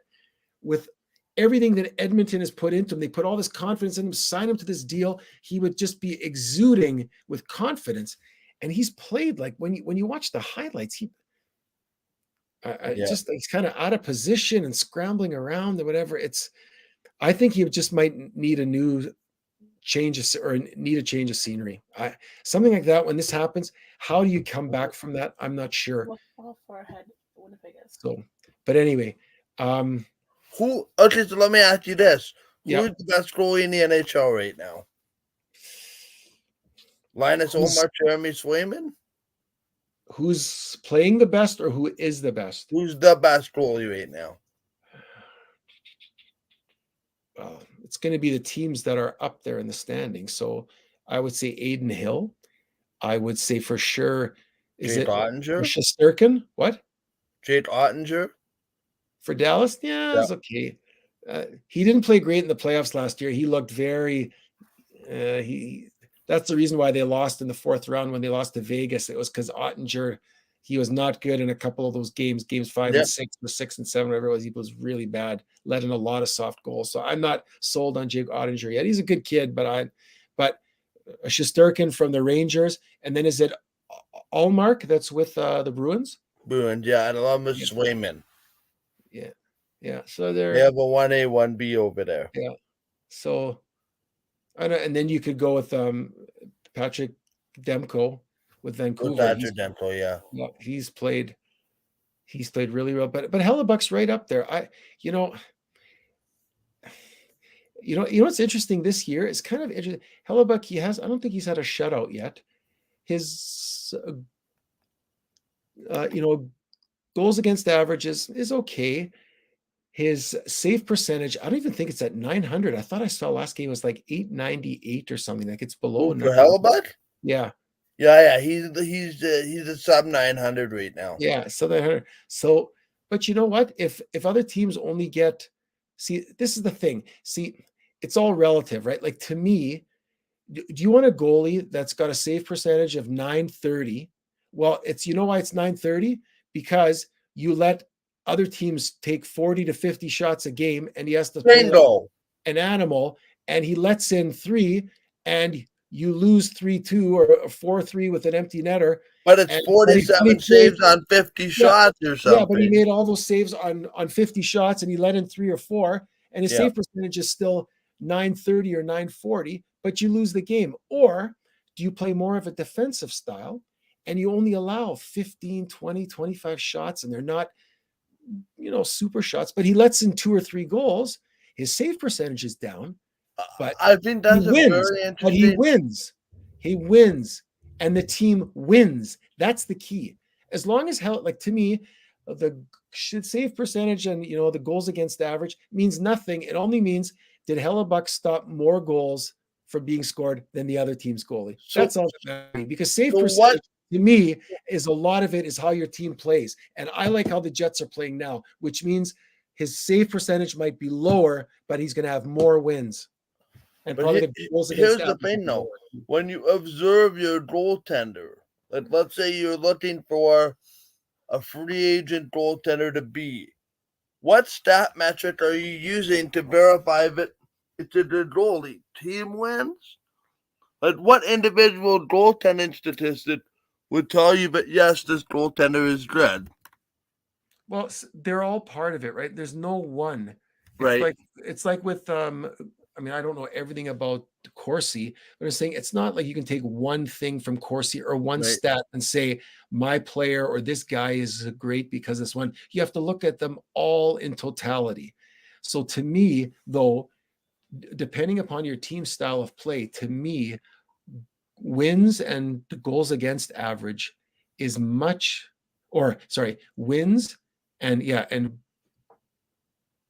with everything that Edmonton has put into him, they put all this confidence in him, sign him to this deal, he would just be exuding with confidence. And he's played like, when you watch the highlights, just he's kind of out of position and scrambling around or whatever. I think he just might need a new change or need a change of scenery. Something like that. When this happens, how do you come back from that? I'm not sure. So, but anyway, okay, so let me ask you this: who's the best goalie in the NHL right now? Linus Ullmark, Jeremy Swayman? who's playing the best or who is the best? Who's the best goalie right now? Well, it's going to be the teams that are up there in the standings. So I would say Aiden Hill. I would say for sure, is Jake it Ottinger? Shesterkin? What? Jake Ottinger? For Dallas? Yeah, Yeah. it's okay. He didn't play great in the playoffs last year. He looked very he that's the reason why they lost in the fourth round when they lost to Vegas. It was because Ottinger, he was not good in a couple of those games 5 and Yep. 6 or 6 and 7, whatever it was. He was really bad, let in a lot of soft goals. So I'm not sold on Jake Ottinger yet. He's a good kid, but Shesterkin from the Rangers, and then is it Allmark that's with the Bruins? Bruins, yeah, and along with Yeah. Swayman. Yeah. So They they're have a 1A, 1B over there. yeah. So and then you could go with Patrick Demko with Vancouver. Patrick Demko, yeah. He's played really well, but Hellebuck's right up there. You know what's interesting this year? It's kind of interesting. Hellebuck, I don't think he's had a shutout yet. His goals against average is okay. His save percentage, I don't even think it's at 900. I thought I saw last game was like 898 or something. Like it's below. For Hellebuck? Yeah. Yeah. He's a sub 900 right now. Yeah, so 900. So, but you know what? If other teams only get, see, this is the thing. See, it's all relative, right? Like to me, do you want a goalie that's got a save percentage of 930? Well, you know why it's 930? Because you let other teams take 40 to 50 shots a game, and he has to play like an animal, and he lets in 3, and you lose 3-2 or 4-3 with an empty netter. But it's 47 saves on 50 shots or something. Yeah, but he made all those saves on 50 shots, and he let in 3 or 4, and his save percentage is still 930 or 940, but you lose the game. Or do you play more of a defensive style, and you only allow 15, 20, 25 shots, and they're not super shots, but he lets in 2 or 3 goals. His save percentage is down, but I think that's very interesting. But he wins. He wins, and the team wins. That's the key. As long as to me, the save percentage and the goals against average means nothing. It only means, did Hellebuck stop more goals from being scored than the other team's goalie? That's all that matters. Because save percentage, to me, is a lot of it is how your team plays. And I like how the Jets are playing now, which means his save percentage might be lower, but he's going to have more wins. And probably the goals against here's the thing, though. When you observe your goaltender, let's say you're looking for a free agent goaltender to be, what stat metric are you using to verify that it's a good goalie? Team wins? Like, what individual goaltending statistic would tell you that, yes, this goaltender is good? Well, they're all part of it, right? There's no one. Right. It's like with I don't know everything about Corsi, but I'm saying it's not like you can take one thing from Corsi or one stat and say my player or this guy is great because this one. You have to look at them all in totality. So to me, though, depending upon your team style of play, to me, wins and goals against average is wins and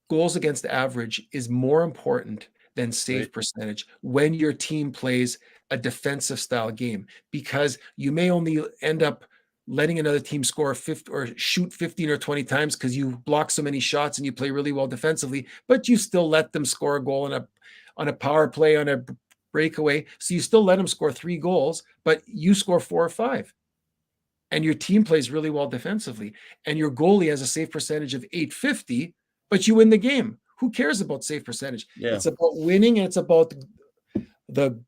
goals against average is more important than save percentage when your team plays a defensive style game, because you may only end up letting another team score 50 or shoot 15 or 20 times because you block so many shots and you play really well defensively, but you still let them score a goal on a power play, on a breakaway. So you still let them score 3 goals, but you score 4 or 5. And your team plays really well defensively. And your goalie has a save percentage of 850, but you win the game. Who cares about save percentage? Yeah. It's about winning, and it's about the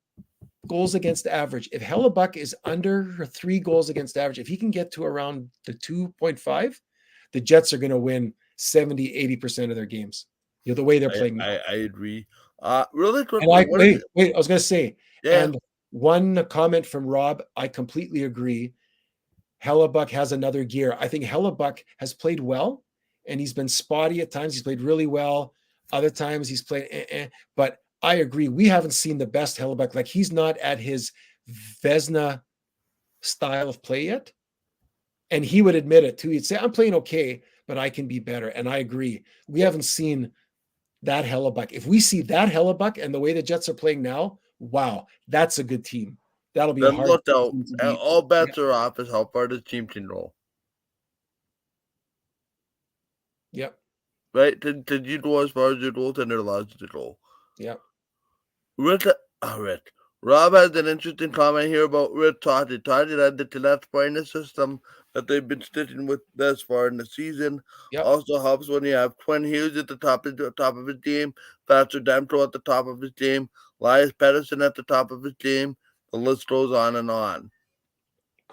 goals against average. If Hellebuck is under 3 goals against average, if he can get to around the 2.5, the Jets are going to win 70, 80% of their games. The way they're playing. I agree. Really quick. Wait, I was going to say, yeah. And one comment from Rob, I completely agree. Hellebuck has another gear. I think Hellebuck has played well, and he's been spotty at times. He's played really well. Other times he's played, but I agree. We haven't seen the best Hellebuck. Like, he's not at his Vezina style of play yet. And he would admit it too. He'd say, I'm playing okay, but I can be better. And I agree. We haven't seen that Hellebuck. If we see that Hellebuck and the way the Jets are playing now, wow, that's a good team. That'll be a Then hard look out. team to beat. All Yeah. bets are off as how far the team can roll. Yep. Right? Did you go as far as your goaltender allows you to go? Yep. Rich. Rob has an interesting comment here about Rich Tati. Tati led the Canucks playing the system that they've been sticking with thus far in the season. Yep. Also helps when you have Quinn Hughes at the top of his game, Thatcher Demko at the top of his game, Elias Pettersson at the top of his game. The list goes on and on.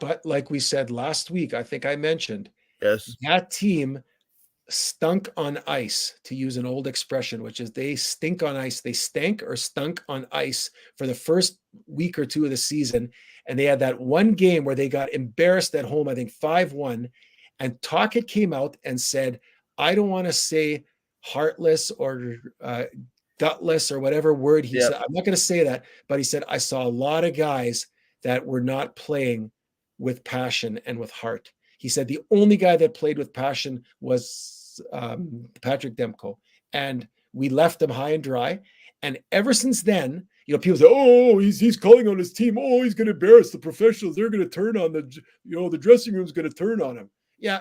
But like we said last week, I think I mentioned, Yes. that team stunk on ice, to use an old expression, which is they stink on ice. They stank or stunk on ice for the first week or two of the season. And they had that one game where they got embarrassed at home, I think 5-1. And Tocchet came out and said, I don't want to say heartless or gutless or whatever word he said. I'm not going to say that, but he said, I saw a lot of guys that were not playing with passion and with heart. He said the only guy that played with passion was Patrick Demko, and we left him high and dry. And ever since then, people say, "Oh, he's calling on his team. Oh, he's going to embarrass the professionals. They're going to turn on the dressing room's going to turn on him." Yeah,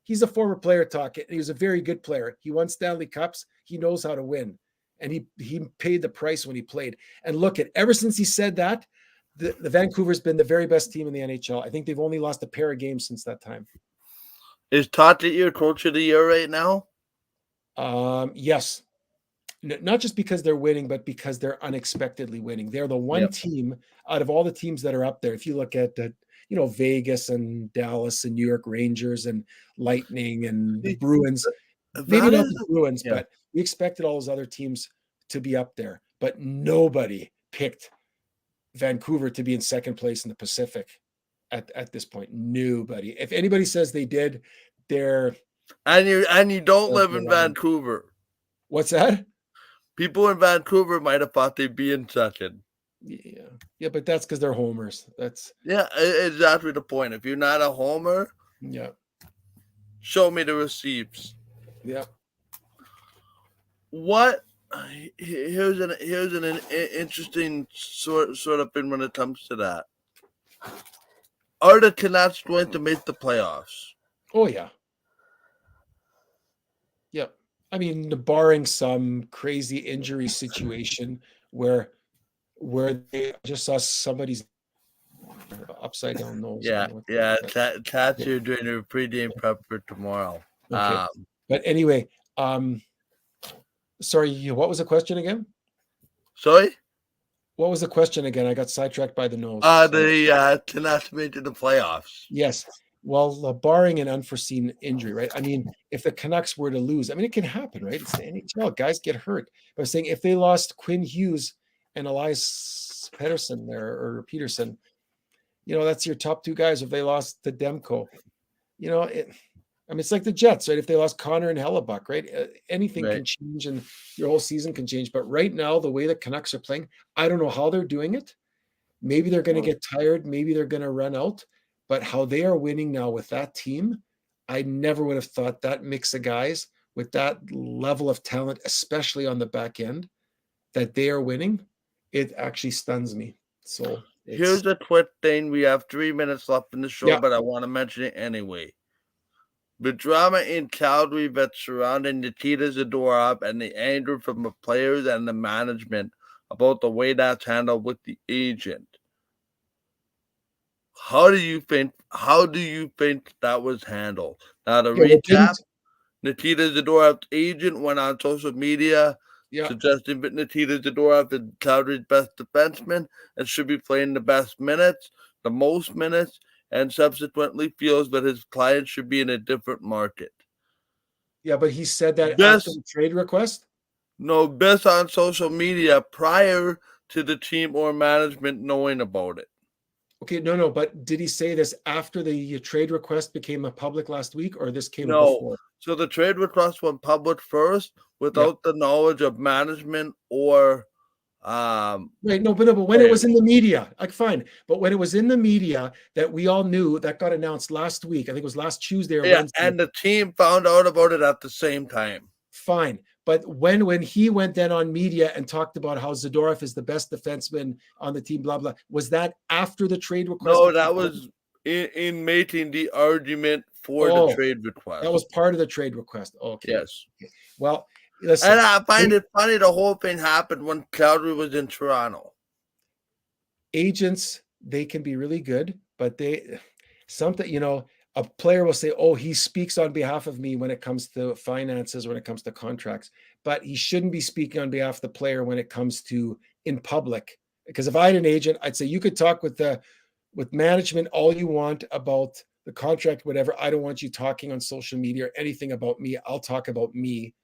he's a former player, Tocchet, and he was a very good player. He won Stanley Cups. He knows how to win, and he paid the price when he played. And look at ever since he said that, the Vancouver's been the very best team in the NHL. I think they've only lost a pair of games since that time. Is Tocchet your coach of the year right now? Yes. Not just because they're winning, but because they're unexpectedly winning. They're the one team out of all the teams that are up there. If you look at Vegas and Dallas and New York Rangers and Lightning and the Bruins, maybe not the Bruins, but we expected all those other teams to be up there. But nobody picked Vancouver to be in second place in the Pacific at this point. Nobody. If anybody says they did, they're and you don't live in Vancouver. What's that? People in Vancouver might have thought they'd be in second. Yeah, but that's because they're homers. That's exactly the point. If you're not a homer, show me the receipts. Yeah. What? Here's an interesting sort of thing when it comes to that. Are the Canucks going to make the playoffs? Oh yeah. Yep. I mean, barring some crazy injury situation where they just saw somebody's upside down nose. Cat's here doing a pregame prep for tomorrow. Okay. But anyway, sorry, what was the question again? Sorry? What was the question again? I got sidetracked by the nose. The Canucks made to the playoffs. Yes. Well, barring an unforeseen injury, right? I mean, if the Canucks were to lose, I mean, it can happen, right? It's the NHL. Guys get hurt. But I'm saying if they lost Quinn Hughes and Elias Pettersson there, or Peterson, that's your top two guys. If they lost to Demko, it's like the Jets, right? If they lost Connor and Hellebuck, right? Anything can change and your whole season can change. But right now, the way the Canucks are playing, I don't know how they're doing it. Maybe they're going to get tired. Maybe they're going to run out. But how they are winning now with that team, I never would have thought that mix of guys with that level of talent, especially on the back end, that they are winning. It actually stuns me. So here's a quick thing. We have 3 minutes left in the show, but I want to mention it anyway. The drama in Calgary that's surrounding Nikita Zadorov and the anger from the players and the management about the way that's handled with the agent. How do you think that was handled? Now to recap, Nikita Zadorov's agent went on social media suggesting that Nikita Zadorov is Calgary's best defenseman and should be playing the most minutes, and subsequently feels that his client should be in a different market. Yeah, but he said that after the trade request? No, this on social media prior to the team or management knowing about it. Okay, no, but did he say this after the trade request became public last week, or this came before? So the trade request went public first without the knowledge of management or Right. No, but when it was in the media, like fine. But when it was in the media that we all knew that got announced last week, I think it was last Tuesday or Wednesday. And the team found out about it at the same time. Fine. But when he went then on media and talked about how Zadorov is the best defenseman on the team, blah, blah, was that after the trade request? No, that was in making the argument for the trade request. That was part of the trade request. Okay. Yes. Okay. Well, listen. And I find it funny the whole thing happened when Calgary was in Toronto. Agents, they can be really good, but a player will say, oh, he speaks on behalf of me when it comes to finances, when it comes to contracts, but he shouldn't be speaking on behalf of the player when it comes to in public. Because if I had an agent, I'd say you could talk with management all you want about the contract, whatever. I don't want you talking on social media or anything about me. I'll talk about me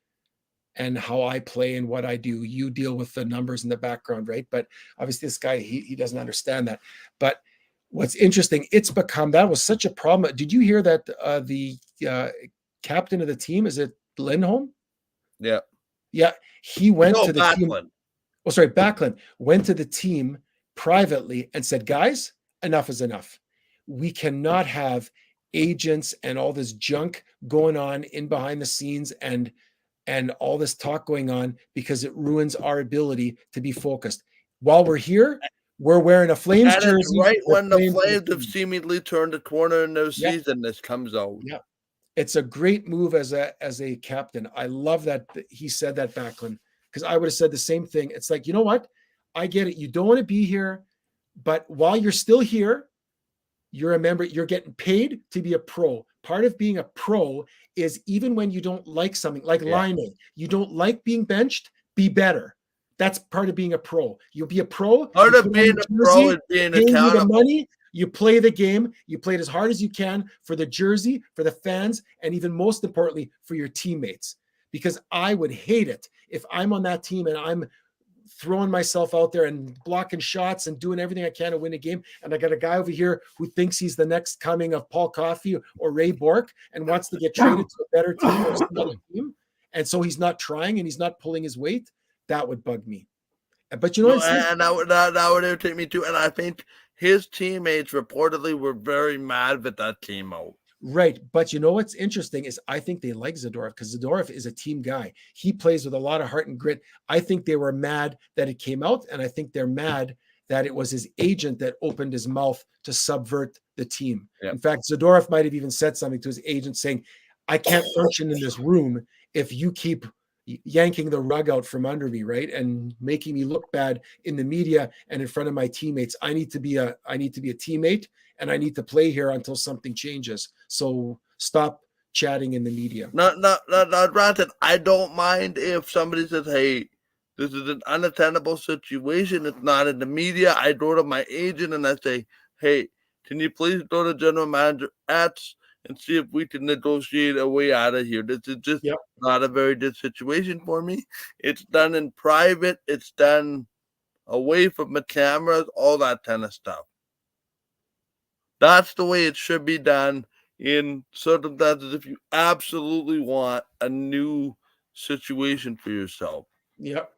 and how I play and what I do. You deal with the numbers in the background, right? But obviously this guy, he doesn't understand that. But what's interesting, that was such a problem. Did you hear that the captain of the team, is it Lindholm? Yeah. Yeah. He went to the Backlund. team. Oh, sorry, Backlund went to the team privately and said, guys, enough is enough. We cannot have agents and all this junk going on in behind the scenes and all this talk going on because it ruins our ability to be focused. While we're here, we're wearing a Flames jersey. Right when the Flames have seemingly turned the corner in their season, this comes out. Yeah, it's a great move as a captain. I love that he said that, Backlund, because I would have said the same thing. It's like, you know what? I get it. You don't want to be here, but while you're still here, you're a member. You're getting paid to be a pro. Part of being a pro is even when you don't like something, like lineman, you don't like being benched, be better. That's part of being a pro. You'll be a pro. Part of being a pro is being accountable. The money, you play the game, you play it as hard as you can for the jersey, for the fans, and even most importantly, for your teammates. Because I would hate it if I'm on that team and I'm throwing myself out there and blocking shots and doing everything I can to win a game. And I got a guy over here who thinks he's the next coming of Paul Coffey or Ray Bourque and wants to get traded to a better team or another team. And so he's not trying and he's not pulling his weight. That would bug me. But you know what? And that would irritate me too. And I think his teammates reportedly were very mad that that came out. Right. But you know what's interesting is I think they like Zadorov because Zadorov is a team guy. He plays with a lot of heart and grit. I think they were mad that it came out, and I think they're mad that it was his agent that opened his mouth to subvert the team. Yep. In fact, Zadorov might have even said something to his agent saying, I can't function in this room if you keep yanking the rug out from under me, right? And making me look bad in the media and in front of my teammates. I need to be a teammate. And I need to play here until something changes. So stop chatting in the media. Not granted, I don't mind if somebody says, hey, this is an unattainable situation. It's not in the media. I go to my agent and I say, hey, can you please go to general manager Ats and see if we can negotiate a way out of here? This is just not a very good situation for me. It's done in private. It's done away from the cameras, all that kind of stuff. That's the way it should be done in circumstances if you absolutely want a new situation for yourself. Yep.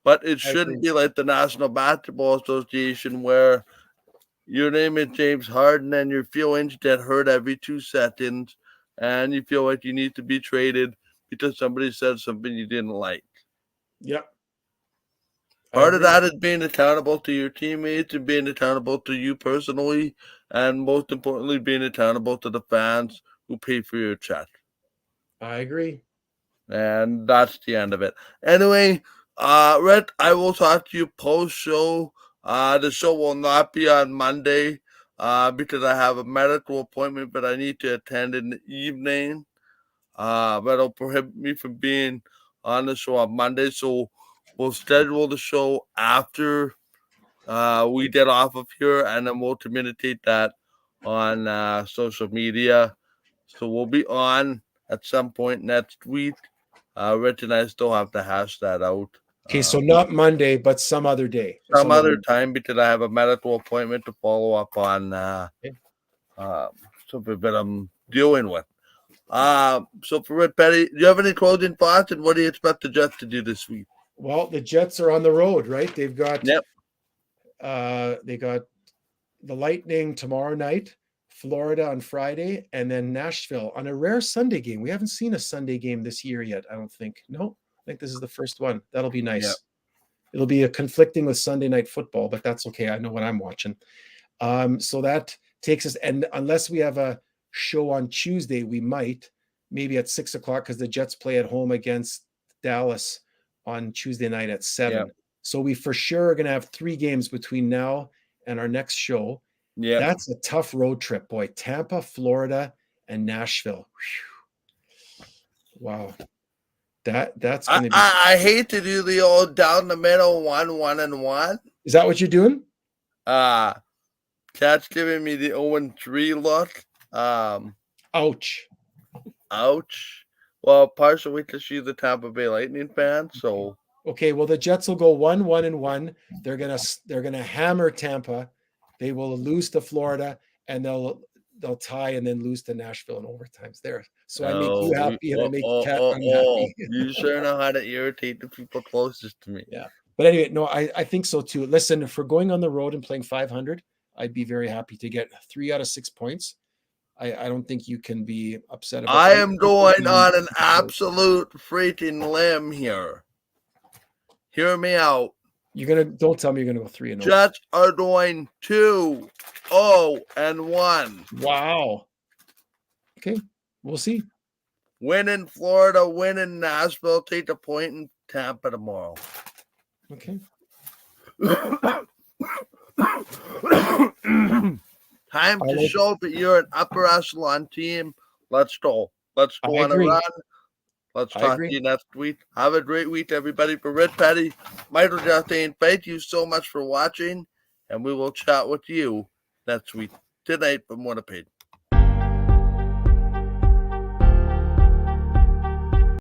But it shouldn't be like the National Basketball Association where your name is James Harden and your feelings get hurt every 2 seconds and you feel like you need to be traded because somebody said something you didn't like. Yep. Part of that is being accountable to your teammates and being accountable to you personally, and most importantly, being accountable to the fans who pay for your check. I agree. And that's the end of it. Anyway, Red, I will talk to you post-show. The show will not be on Monday because I have a medical appointment that I need to attend in the evening. That'll prohibit me from being on the show on Monday, so we'll schedule the show after we get off of here, and then we'll communicate that on social media. So we'll be on at some point next week. Rich and I still have to hash that out. Okay, so not Monday, but some other day. Some other time because I have a medical appointment to follow up on something that I'm dealing with. So for Red Petty, do you have any closing thoughts, and what do you expect the Jets to do this week? Well, the Jets are on the road, right? They've got Yep. they got the Lightning tomorrow night, Florida on Friday, and then Nashville on a rare Sunday game. We haven't seen a Sunday game this year yet, I don't think. No, I think this is the first one. That'll be nice. Yep. It'll be a conflicting with Sunday night football, but that's okay. I know what I'm watching. So that takes us, and unless we have a show on Tuesday, we might maybe at 6:00 because the Jets play at home against Dallas on Tuesday night at 7. Yep. So we for sure are going to have 3 games between now and our next show. Yeah. That's a tough road trip, boy. Tampa, Florida, and Nashville. Whew. Wow. That's going to be. I hate to do the old down the middle 1-1-1. Is that what you're doing? Cat's giving me the 0-3 look. Ouch. Ouch. Well, partially because she's a Tampa Bay Lightning fan, so Okay, well the Jets will go 1-1-1. They're gonna hammer Tampa. They will lose to Florida, and they'll tie and then lose to Nashville in overtimes. There, so I make you happy and I make Cat unhappy. You sure know how to irritate the people closest to me. Yeah, but anyway, no, I think so too. Listen, if we're going on the road and playing 500, I'd be very happy to get 3 out of 6 points. I don't think you can be upset about. I am going on an absolute freaking limb here. Hear me out. Don't tell me you're gonna go 3-0. Jets are going 2-0-1. Wow. Okay, we'll see. Win in Florida, win in Nashville, take a point in Tampa tomorrow. Okay. Time to show that you're an upper echelon team. Let's go. Let's go on a run. Let's talk to you next week. Have a great week, everybody. For Red Petty, Michael Justin, thank you so much for watching, and we will chat with you next week. Good night from Winnipeg.